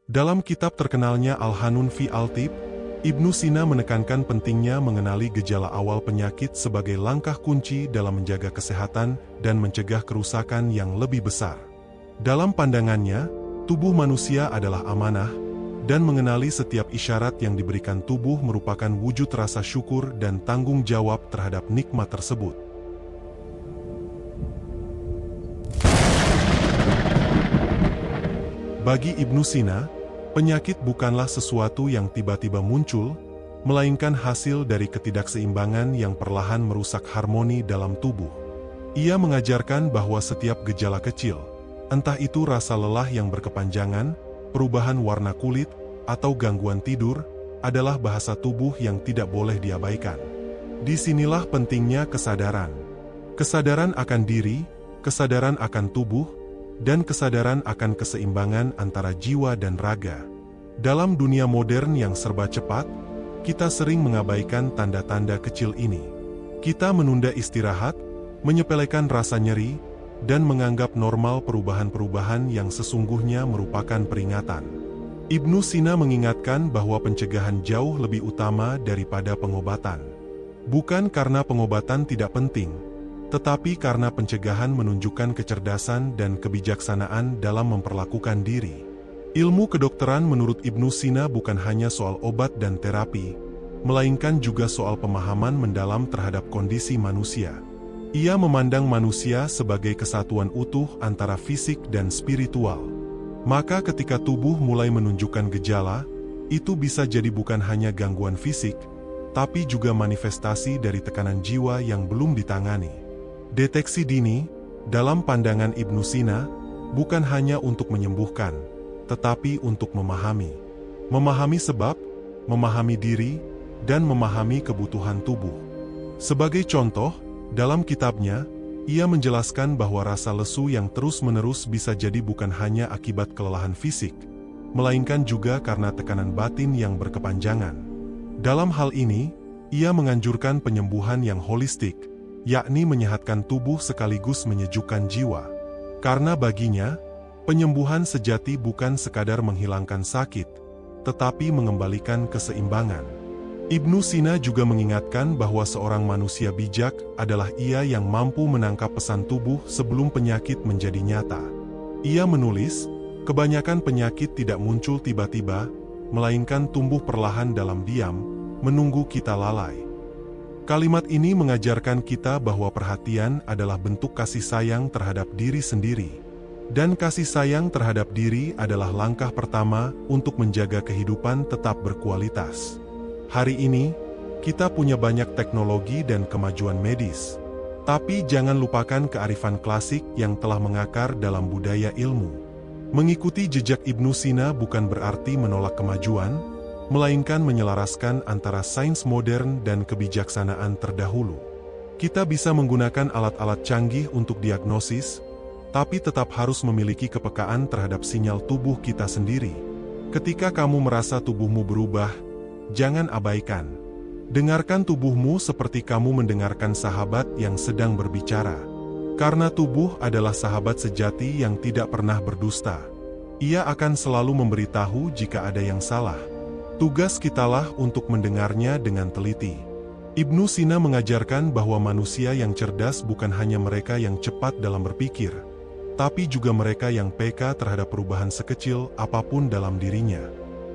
Dalam kitab terkenalnya Al-Hanun fi Al-Tib, Ibnu Sina menekankan pentingnya mengenali gejala awal penyakit sebagai langkah kunci dalam menjaga kesehatan dan mencegah kerusakan yang lebih besar. Dalam pandangannya, tubuh manusia adalah amanah, dan mengenali setiap isyarat yang diberikan tubuh merupakan wujud rasa syukur dan tanggung jawab terhadap nikmat tersebut. Bagi Ibnu Sina, penyakit bukanlah sesuatu yang tiba-tiba muncul, melainkan hasil dari ketidakseimbangan yang perlahan merusak harmoni dalam tubuh. Ia mengajarkan bahwa setiap gejala kecil, entah itu rasa lelah yang berkepanjangan, perubahan warna kulit, atau gangguan tidur, adalah bahasa tubuh yang tidak boleh diabaikan. Disinilah pentingnya kesadaran. Kesadaran akan diri, kesadaran akan tubuh, dan kesadaran akan keseimbangan antara jiwa dan raga. Dalam dunia modern yang serba cepat, kita sering mengabaikan tanda-tanda kecil ini. Kita menunda istirahat, menyepelekan rasa nyeri, dan menganggap normal perubahan-perubahan yang sesungguhnya merupakan peringatan. Ibnu Sina mengingatkan bahwa pencegahan jauh lebih utama daripada pengobatan. Bukan karena pengobatan tidak penting, tetapi karena pencegahan menunjukkan kecerdasan dan kebijaksanaan dalam memperlakukan diri. Ilmu kedokteran menurut Ibnu Sina bukan hanya soal obat dan terapi, melainkan juga soal pemahaman mendalam terhadap kondisi manusia. Ia memandang manusia sebagai kesatuan utuh antara fisik dan spiritual. Maka ketika tubuh mulai menunjukkan gejala, itu bisa jadi bukan hanya gangguan fisik, tapi juga manifestasi dari tekanan jiwa yang belum ditangani. Deteksi dini, dalam pandangan Ibnu Sina, bukan hanya untuk menyembuhkan, tetapi untuk memahami. Memahami sebab, memahami diri, dan memahami kebutuhan tubuh. Sebagai contoh, dalam kitabnya, ia menjelaskan bahwa rasa lesu yang terus-menerus bisa jadi bukan hanya akibat kelelahan fisik, melainkan juga karena tekanan batin yang berkepanjangan. Dalam hal ini, ia menganjurkan penyembuhan yang holistik, yakni menyehatkan tubuh sekaligus menyejukkan jiwa. Karena baginya, penyembuhan sejati bukan sekadar menghilangkan sakit, tetapi mengembalikan keseimbangan. Ibnu Sina juga mengingatkan bahwa seorang manusia bijak adalah ia yang mampu menangkap pesan tubuh sebelum penyakit menjadi nyata. Ia menulis, kebanyakan penyakit tidak muncul tiba-tiba, melainkan tumbuh perlahan dalam diam, menunggu kita lalai. Kalimat ini mengajarkan kita bahwa perhatian adalah bentuk kasih sayang terhadap diri sendiri. Dan kasih sayang terhadap diri adalah langkah pertama untuk menjaga kehidupan tetap berkualitas. Hari ini, kita punya banyak teknologi dan kemajuan medis. Tapi jangan lupakan kearifan klasik yang telah mengakar dalam budaya ilmu. Mengikuti jejak Ibnu Sina bukan berarti menolak kemajuan, melainkan menyelaraskan antara sains modern dan kebijaksanaan terdahulu. Kita bisa menggunakan alat-alat canggih untuk diagnosis, tapi tetap harus memiliki kepekaan terhadap sinyal tubuh kita sendiri. Ketika kamu merasa tubuhmu berubah, jangan abaikan. Dengarkan tubuhmu seperti kamu mendengarkan sahabat yang sedang berbicara. Karena tubuh adalah sahabat sejati yang tidak pernah berdusta. Ia akan selalu memberitahu jika ada yang salah. Tugas kitalah untuk mendengarnya dengan teliti. Ibnu Sina mengajarkan bahwa manusia yang cerdas bukan hanya mereka yang cepat dalam berpikir, tapi juga mereka yang peka terhadap perubahan sekecil apapun dalam dirinya.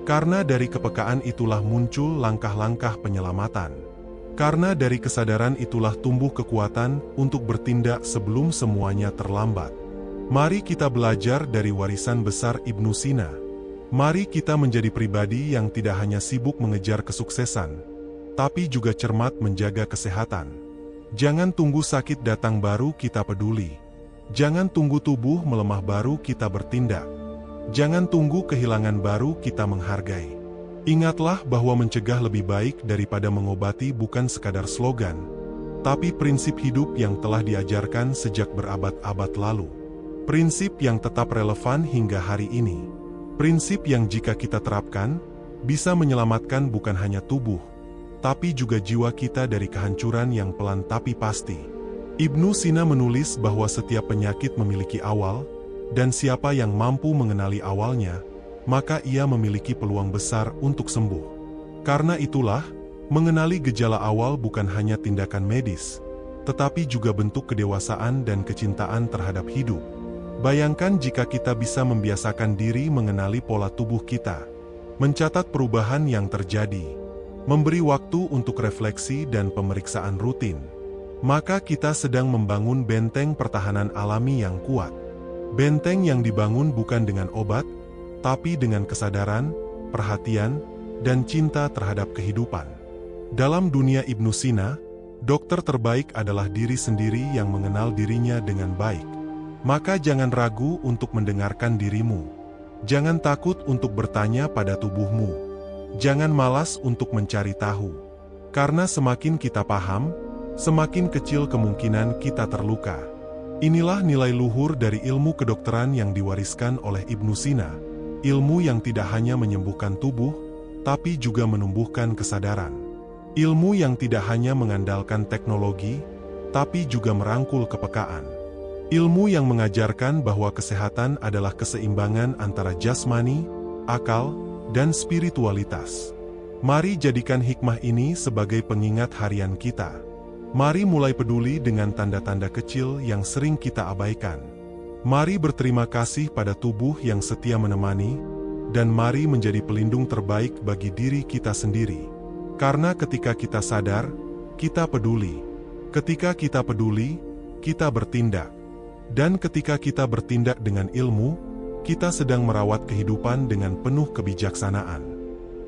Karena dari kepekaan itulah muncul langkah-langkah penyelamatan. Karena dari kesadaran itulah tumbuh kekuatan untuk bertindak sebelum semuanya terlambat. Mari kita belajar dari warisan besar Ibnu Sina. Mari kita menjadi pribadi yang tidak hanya sibuk mengejar kesuksesan, tapi juga cermat menjaga kesehatan. Jangan tunggu sakit datang baru kita peduli. Jangan tunggu tubuh melemah baru kita bertindak. Jangan tunggu kehilangan baru kita menghargai. Ingatlah bahwa mencegah lebih baik daripada mengobati bukan sekadar slogan, tapi prinsip hidup yang telah diajarkan sejak berabad-abad lalu. Prinsip yang tetap relevan hingga hari ini. Prinsip yang jika kita terapkan, bisa menyelamatkan bukan hanya tubuh, tapi juga jiwa kita dari kehancuran yang pelan tapi pasti. Ibnu Sina menulis bahwa setiap penyakit memiliki awal, dan siapa yang mampu mengenali awalnya, maka ia memiliki peluang besar untuk sembuh. Karena itulah, mengenali gejala awal bukan hanya tindakan medis, tetapi juga bentuk kedewasaan dan kecintaan terhadap hidup. Bayangkan jika kita bisa membiasakan diri mengenali pola tubuh kita, mencatat perubahan yang terjadi, memberi waktu untuk refleksi dan pemeriksaan rutin, maka kita sedang membangun benteng pertahanan alami yang kuat. Benteng yang dibangun bukan dengan obat, tapi dengan kesadaran, perhatian, dan cinta terhadap kehidupan. Dalam dunia Ibnu Sina, dokter terbaik adalah diri sendiri yang mengenal dirinya dengan baik. Maka jangan ragu untuk mendengarkan dirimu. Jangan takut untuk bertanya pada tubuhmu. Jangan malas untuk mencari tahu. Karena semakin kita paham, semakin kecil kemungkinan kita terluka. Inilah nilai luhur dari ilmu kedokteran yang diwariskan oleh Ibnu Sina. Ilmu yang tidak hanya menyembuhkan tubuh, tapi juga menumbuhkan kesadaran. Ilmu yang tidak hanya mengandalkan teknologi, tapi juga merangkul kepekaan. Ilmu yang mengajarkan bahwa kesehatan adalah keseimbangan antara jasmani, akal, dan spiritualitas. Mari jadikan hikmah ini sebagai pengingat harian kita. Mari mulai peduli dengan tanda-tanda kecil yang sering kita abaikan. Mari berterima kasih pada tubuh yang setia menemani, dan mari menjadi pelindung terbaik bagi diri kita sendiri. Karena ketika kita sadar, kita peduli. Ketika kita peduli, kita bertindak. Dan ketika kita bertindak dengan ilmu, kita sedang merawat kehidupan dengan penuh kebijaksanaan.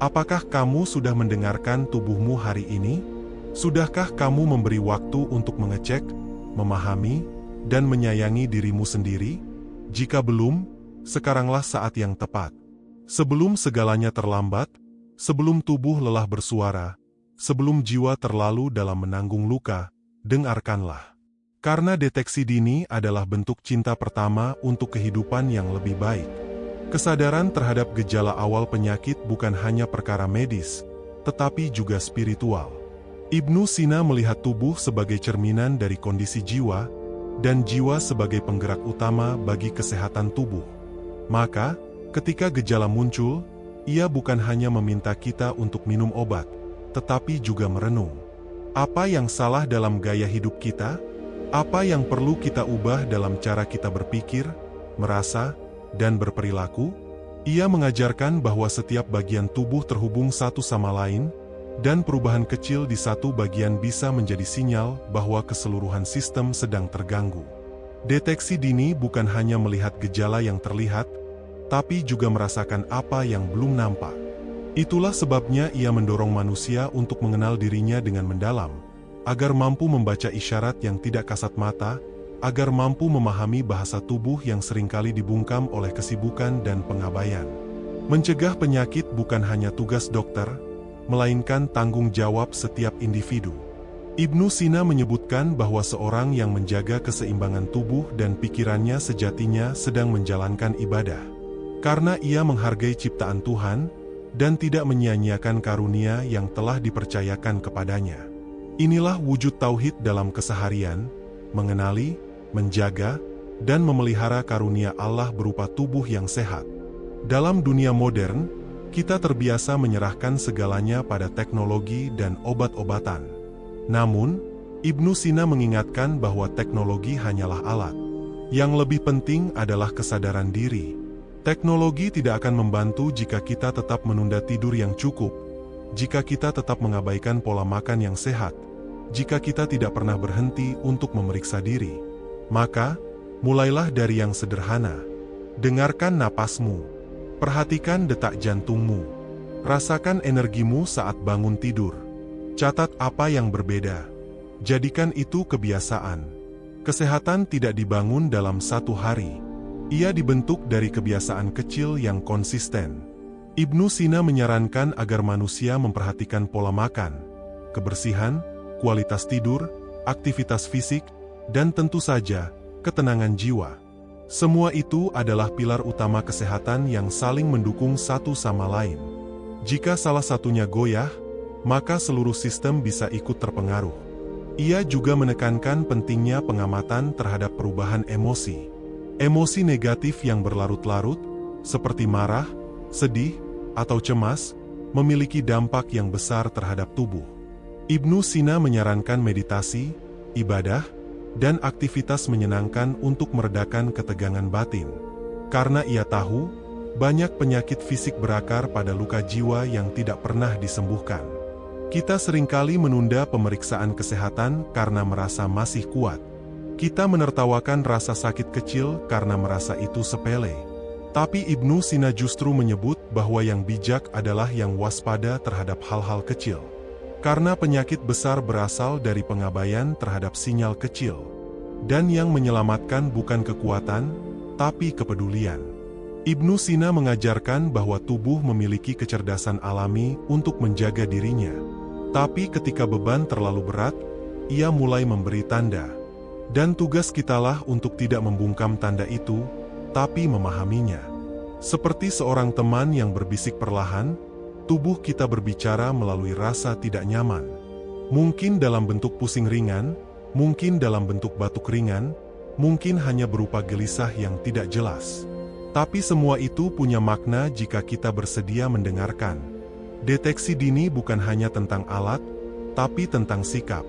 Apakah kamu sudah mendengarkan tubuhmu hari ini? Sudahkah kamu memberi waktu untuk mengecek, memahami, dan menyayangi dirimu sendiri? Jika belum, sekaranglah saat yang tepat. Sebelum segalanya terlambat, sebelum tubuh lelah bersuara, sebelum jiwa terlalu dalam menanggung luka, dengarkanlah. Karena deteksi dini adalah bentuk cinta pertama untuk kehidupan yang lebih baik. Kesadaran terhadap gejala awal penyakit bukan hanya perkara medis, tetapi juga spiritual. Ibnu Sina melihat tubuh sebagai cerminan dari kondisi jiwa, dan jiwa sebagai penggerak utama bagi kesehatan tubuh. Maka, ketika gejala muncul, ia bukan hanya meminta kita untuk minum obat, tetapi juga merenung. Apa yang salah dalam gaya hidup kita? Apa yang perlu kita ubah dalam cara kita berpikir, merasa, dan berperilaku? Ia mengajarkan bahwa setiap bagian tubuh terhubung satu sama lain, dan perubahan kecil di satu bagian bisa menjadi sinyal bahwa keseluruhan sistem sedang terganggu. Deteksi dini bukan hanya melihat gejala yang terlihat, tapi juga merasakan apa yang belum nampak. Itulah sebabnya ia mendorong manusia untuk mengenal dirinya dengan mendalam, agar mampu membaca isyarat yang tidak kasat mata, agar mampu memahami bahasa tubuh yang seringkali dibungkam oleh kesibukan dan pengabaian. Mencegah penyakit bukan hanya tugas dokter, melainkan tanggung jawab setiap individu. Ibnu Sina menyebutkan bahwa seorang yang menjaga keseimbangan tubuh dan pikirannya sejatinya sedang menjalankan ibadah. Karena ia menghargai ciptaan Tuhan, dan tidak menyia-nyiakan karunia yang telah dipercayakan kepadanya. Inilah wujud tauhid dalam keseharian, mengenali, menjaga, dan memelihara karunia Allah berupa tubuh yang sehat. Dalam dunia modern, kita terbiasa menyerahkan segalanya pada teknologi dan obat-obatan. Namun, Ibnu Sina mengingatkan bahwa teknologi hanyalah alat. Yang lebih penting adalah kesadaran diri. Teknologi tidak akan membantu jika kita tetap menunda tidur yang cukup, jika kita tetap mengabaikan pola makan yang sehat, jika kita tidak pernah berhenti untuk memeriksa diri. Maka, mulailah dari yang sederhana. Dengarkan napasmu. Perhatikan detak jantungmu. Rasakan energimu saat bangun tidur. Catat apa yang berbeda. Jadikan itu kebiasaan. Kesehatan tidak dibangun dalam satu hari. Ia dibentuk dari kebiasaan kecil yang konsisten. Ibnu Sina menyarankan agar manusia memperhatikan pola makan, kebersihan, kualitas tidur, aktivitas fisik, dan tentu saja, ketenangan jiwa. Semua itu adalah pilar utama kesehatan yang saling mendukung satu sama lain. Jika salah satunya goyah, maka seluruh sistem bisa ikut terpengaruh. Ia juga menekankan pentingnya pengamatan terhadap perubahan emosi. Emosi negatif yang berlarut-larut, seperti marah, sedih, atau cemas, memiliki dampak yang besar terhadap tubuh. Ibnu Sina menyarankan meditasi, ibadah, dan aktivitas menyenangkan untuk meredakan ketegangan batin. Karena ia tahu, banyak penyakit fisik berakar pada luka jiwa yang tidak pernah disembuhkan. Kita seringkali menunda pemeriksaan kesehatan karena merasa masih kuat. Kita menertawakan rasa sakit kecil karena merasa itu sepele. Tapi Ibnu Sina justru menyebut bahwa yang bijak adalah yang waspada terhadap hal-hal kecil. Karena penyakit besar berasal dari pengabaian terhadap sinyal kecil. Dan yang menyelamatkan bukan kekuatan, tapi kepedulian. Ibnu Sina mengajarkan bahwa tubuh memiliki kecerdasan alami untuk menjaga dirinya. Tapi ketika beban terlalu berat, ia mulai memberi tanda. Dan tugas kitalah untuk tidak membungkam tanda itu, tapi memahaminya. Seperti seorang teman yang berbisik perlahan, tubuh kita berbicara melalui rasa tidak nyaman. Mungkin dalam bentuk pusing ringan, mungkin dalam bentuk batuk ringan, mungkin hanya berupa gelisah yang tidak jelas. Tapi semua itu punya makna jika kita bersedia mendengarkan. Deteksi dini bukan hanya tentang alat, tapi tentang sikap.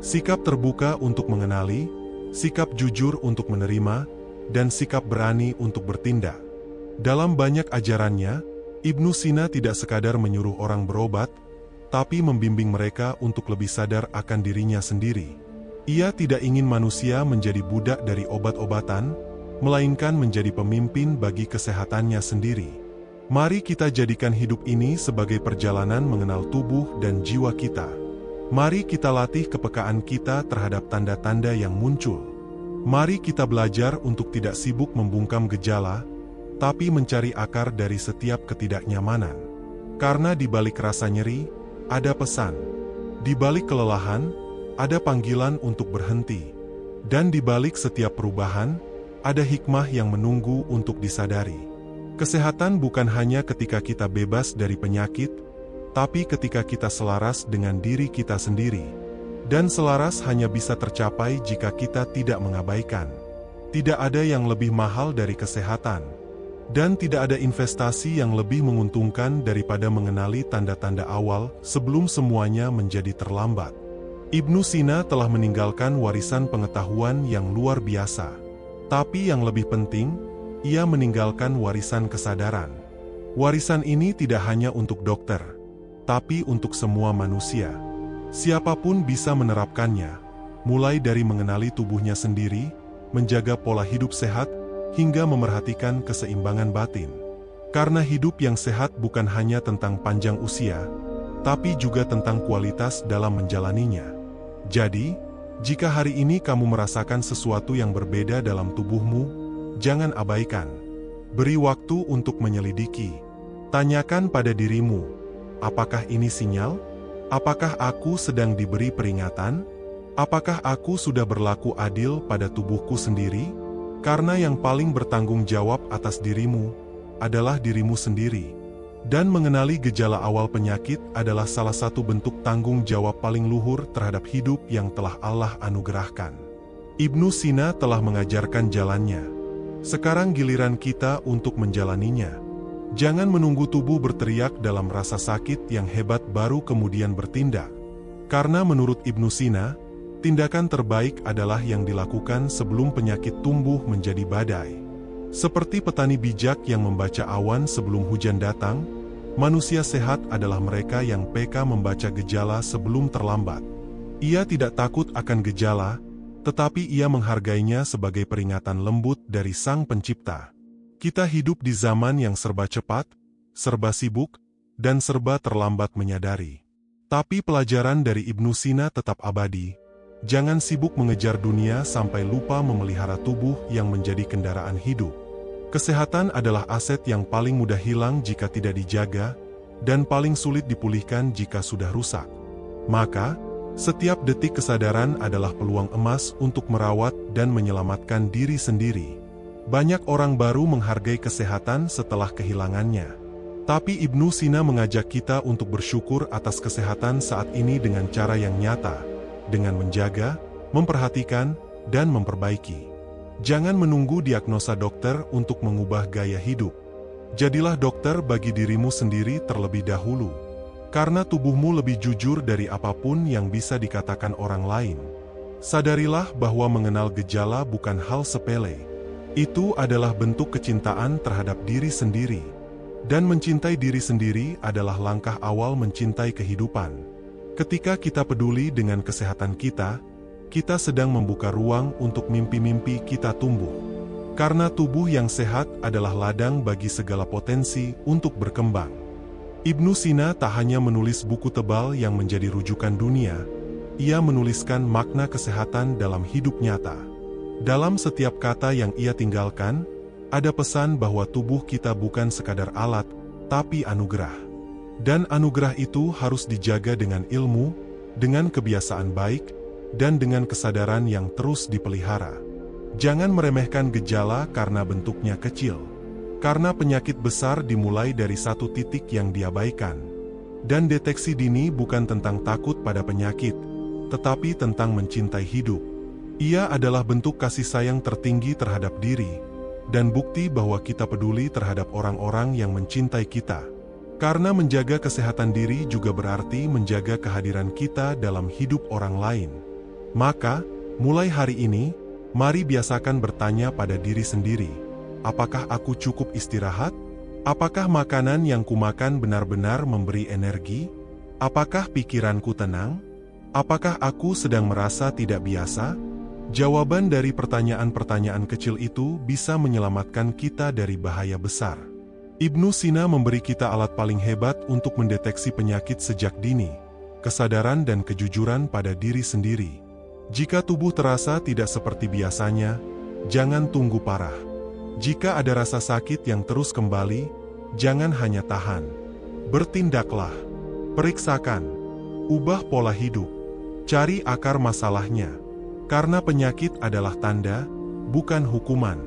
Sikap terbuka untuk mengenali, sikap jujur untuk menerima, dan sikap berani untuk bertindak. Dalam banyak ajarannya, Ibnu Sina tidak sekadar menyuruh orang berobat, tapi membimbing mereka untuk lebih sadar akan dirinya sendiri. Ia tidak ingin manusia menjadi budak dari obat-obatan, melainkan menjadi pemimpin bagi kesehatannya sendiri. Mari kita jadikan hidup ini sebagai perjalanan mengenal tubuh dan jiwa kita. Mari kita latih kepekaan kita terhadap tanda-tanda yang muncul. Mari kita belajar untuk tidak sibuk membungkam gejala, tapi mencari akar dari setiap ketidaknyamanan. Karena di balik rasa nyeri, ada pesan. Di balik kelelahan, ada panggilan untuk berhenti. Dan di balik setiap perubahan, ada hikmah yang menunggu untuk disadari. Kesehatan bukan hanya ketika kita bebas dari penyakit, tapi ketika kita selaras dengan diri kita sendiri. Dan selaras hanya bisa tercapai jika kita tidak mengabaikan. Tidak ada yang lebih mahal dari kesehatan. Dan tidak ada investasi yang lebih menguntungkan daripada mengenali tanda-tanda awal sebelum semuanya menjadi terlambat. Ibnu Sina telah meninggalkan warisan pengetahuan yang luar biasa. Tapi yang lebih penting, ia meninggalkan warisan kesadaran. Warisan ini tidak hanya untuk dokter, tapi untuk semua manusia. Siapapun bisa menerapkannya, mulai dari mengenali tubuhnya sendiri, menjaga pola hidup sehat, hingga memerhatikan keseimbangan batin. Karena hidup yang sehat bukan hanya tentang panjang usia, tapi juga tentang kualitas dalam menjalaninya. Jadi, jika hari ini kamu merasakan sesuatu yang berbeda dalam tubuhmu, jangan abaikan. Beri waktu untuk menyelidiki. Tanyakan pada dirimu, apakah ini sinyal? Apakah aku sedang diberi peringatan? Apakah aku sudah berlaku adil pada tubuhku sendiri? Karena yang paling bertanggung jawab atas dirimu adalah dirimu sendiri. Dan mengenali gejala awal penyakit adalah salah satu bentuk tanggung jawab paling luhur terhadap hidup yang telah Allah anugerahkan. Ibnu Sina telah mengajarkan jalannya. Sekarang giliran kita untuk menjalaninya. Jangan menunggu tubuh berteriak dalam rasa sakit yang hebat baru kemudian bertindak. Karena menurut Ibnu Sina, tindakan terbaik adalah yang dilakukan sebelum penyakit tumbuh menjadi badai. Seperti petani bijak yang membaca awan sebelum hujan datang, manusia sehat adalah mereka yang peka membaca gejala sebelum terlambat. Ia tidak takut akan gejala, tetapi ia menghargainya sebagai peringatan lembut dari Sang Pencipta. Kita hidup di zaman yang serba cepat, serba sibuk, dan serba terlambat menyadari. Tapi pelajaran dari Ibnu Sina tetap abadi. Jangan sibuk mengejar dunia sampai lupa memelihara tubuh yang menjadi kendaraan hidup. Kesehatan adalah aset yang paling mudah hilang jika tidak dijaga, dan paling sulit dipulihkan jika sudah rusak. Maka, setiap detik kesadaran adalah peluang emas untuk merawat dan menyelamatkan diri sendiri. Banyak orang baru menghargai kesehatan setelah kehilangannya. Tapi Ibnu Sina mengajak kita untuk bersyukur atas kesehatan saat ini dengan cara yang nyata, dengan menjaga, memperhatikan, dan memperbaiki. Jangan menunggu diagnosa dokter untuk mengubah gaya hidup. Jadilah dokter bagi dirimu sendiri terlebih dahulu. Karena tubuhmu lebih jujur dari apapun yang bisa dikatakan orang lain. Sadarilah bahwa mengenal gejala bukan hal sepele. Itu adalah bentuk kecintaan terhadap diri sendiri. Dan mencintai diri sendiri adalah langkah awal mencintai kehidupan. Ketika kita peduli dengan kesehatan kita sedang membuka ruang untuk mimpi-mimpi kita tumbuh. Karena tubuh yang sehat adalah ladang bagi segala potensi untuk berkembang. Ibnu Sina tak hanya menulis buku tebal yang menjadi rujukan dunia, ia menuliskan makna kesehatan dalam hidup nyata. Dalam setiap kata yang ia tinggalkan, ada pesan bahwa tubuh kita bukan sekadar alat, tapi anugerah. Dan anugerah itu harus dijaga dengan ilmu, dengan kebiasaan baik, dan dengan kesadaran yang terus dipelihara. Jangan meremehkan gejala karena bentuknya kecil. Karena penyakit besar dimulai dari satu titik yang diabaikan. Dan deteksi dini bukan tentang takut pada penyakit, tetapi tentang mencintai hidup. Ia adalah bentuk kasih sayang tertinggi terhadap diri, dan bukti bahwa kita peduli terhadap orang-orang yang mencintai kita. Karena menjaga kesehatan diri juga berarti menjaga kehadiran kita dalam hidup orang lain. Maka, mulai hari ini, mari biasakan bertanya pada diri sendiri, apakah aku cukup istirahat? Apakah makanan yang kumakan benar-benar memberi energi? Apakah pikiranku tenang? Apakah aku sedang merasa tidak biasa? Jawaban dari pertanyaan-pertanyaan kecil itu bisa menyelamatkan kita dari bahaya besar. Ibnu Sina memberi kita alat paling hebat untuk mendeteksi penyakit sejak dini, kesadaran dan kejujuran pada diri sendiri. Jika tubuh terasa tidak seperti biasanya, jangan tunggu parah. Jika ada rasa sakit yang terus kembali, jangan hanya tahan. Bertindaklah. Periksakan. Ubah pola hidup. Cari akar masalahnya. Karena penyakit adalah tanda, bukan hukuman.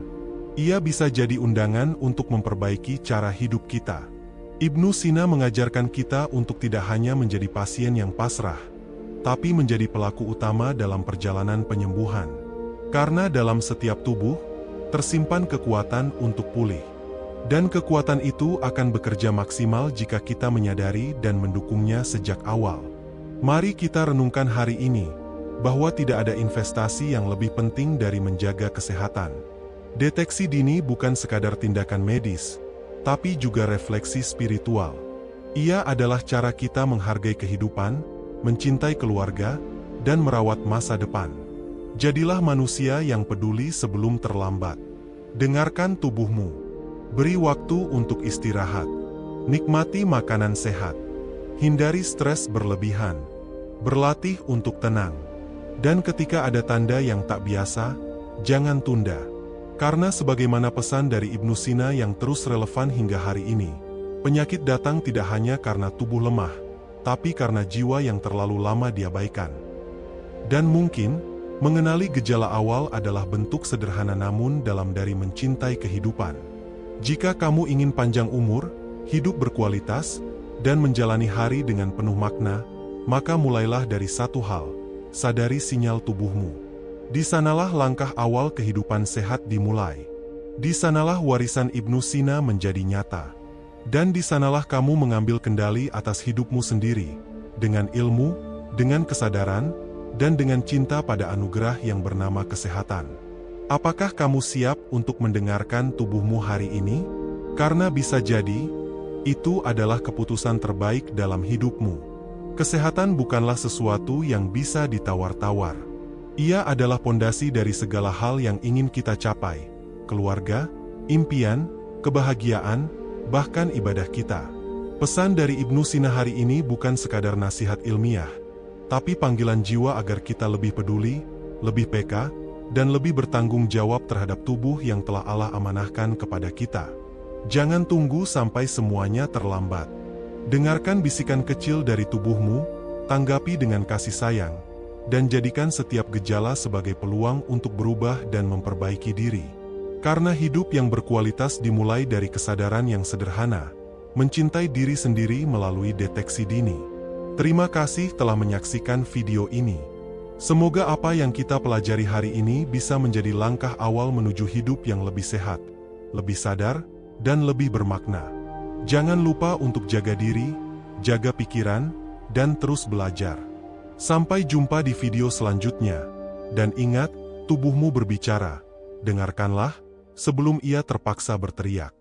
Ia bisa jadi undangan untuk memperbaiki cara hidup kita. Ibnu Sina mengajarkan kita untuk tidak hanya menjadi pasien yang pasrah, tapi menjadi pelaku utama dalam perjalanan penyembuhan. Karena dalam setiap tubuh, tersimpan kekuatan untuk pulih. Dan kekuatan itu akan bekerja maksimal jika kita menyadari dan mendukungnya sejak awal. Mari kita renungkan hari ini, bahwa tidak ada investasi yang lebih penting dari menjaga kesehatan. Deteksi dini bukan sekadar tindakan medis, tapi juga refleksi spiritual. Ia adalah cara kita menghargai kehidupan, mencintai keluarga, dan merawat masa depan. Jadilah manusia yang peduli sebelum terlambat. Dengarkan tubuhmu. Beri waktu untuk istirahat. Nikmati makanan sehat. Hindari stres berlebihan. Berlatih untuk tenang. Dan ketika ada tanda yang tak biasa, jangan tunda. Karena sebagaimana pesan dari Ibnu Sina yang terus relevan hingga hari ini, penyakit datang tidak hanya karena tubuh lemah, tapi karena jiwa yang terlalu lama diabaikan. Dan mungkin, mengenali gejala awal adalah bentuk sederhana namun dalam dari mencintai kehidupan. Jika kamu ingin panjang umur, hidup berkualitas, dan menjalani hari dengan penuh makna, maka mulailah dari satu hal, sadari sinyal tubuhmu. Di sanalah langkah awal kehidupan sehat dimulai. Di sanalah warisan Ibnu Sina menjadi nyata. Dan di sanalah kamu mengambil kendali atas hidupmu sendiri, dengan ilmu, dengan kesadaran, dan dengan cinta pada anugerah yang bernama kesehatan. Apakah kamu siap untuk mendengarkan tubuhmu hari ini? Karena bisa jadi, itu adalah keputusan terbaik dalam hidupmu. Kesehatan bukanlah sesuatu yang bisa ditawar-tawar. Ia adalah pondasi dari segala hal yang ingin kita capai, keluarga, impian, kebahagiaan, bahkan ibadah kita. Pesan dari Ibnu Sina hari ini bukan sekadar nasihat ilmiah, tapi panggilan jiwa agar kita lebih peduli, lebih peka, dan lebih bertanggung jawab terhadap tubuh yang telah Allah amanahkan kepada kita. Jangan tunggu sampai semuanya terlambat. Dengarkan bisikan kecil dari tubuhmu, tanggapi dengan kasih sayang, dan jadikan setiap gejala sebagai peluang untuk berubah dan memperbaiki diri. Karena hidup yang berkualitas dimulai dari kesadaran yang sederhana, mencintai diri sendiri melalui deteksi dini. Terima kasih telah menyaksikan video ini. Semoga apa yang kita pelajari hari ini bisa menjadi langkah awal menuju hidup yang lebih sehat, lebih sadar, dan lebih bermakna. Jangan lupa untuk jaga diri, jaga pikiran, dan terus belajar. Sampai jumpa di video selanjutnya. Dan ingat, tubuhmu berbicara. Dengarkanlah sebelum ia terpaksa berteriak.